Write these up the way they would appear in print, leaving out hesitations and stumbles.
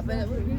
Apa nak pergi?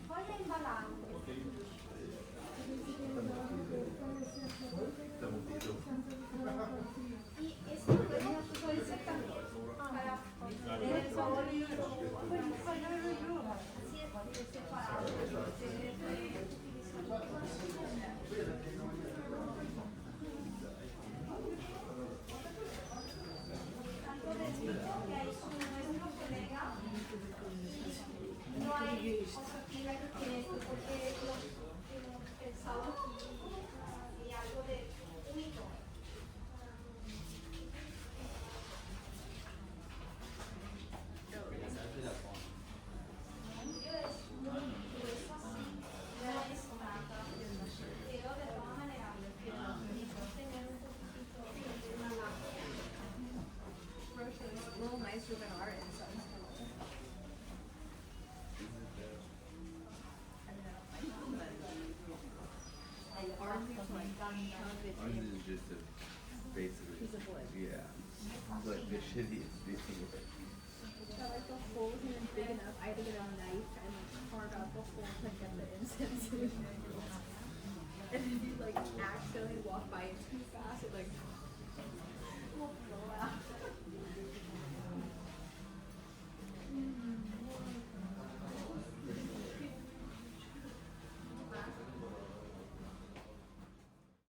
Poi è imbalando. Y eso luego puede ser también para el favorito. Así es, puede ser separado. Tanto les digo que hay con nuestro colega no hay otra actividad que esto porque hemos pensado aquí y algo de único. Yo es muy grueso así, no es nada, pero de todas maneras necesito tener un poquitito de una mano. Roche is a little nicer than ours. Ours is like Ours is just a basically piece of wood. yeah. It's like the shittiest piece of wood. Got like the holes in it big enough. I had to get a knife and like carve out the hole to get the incense in. And if you like accidentally walk by it too fast, it like will blow out.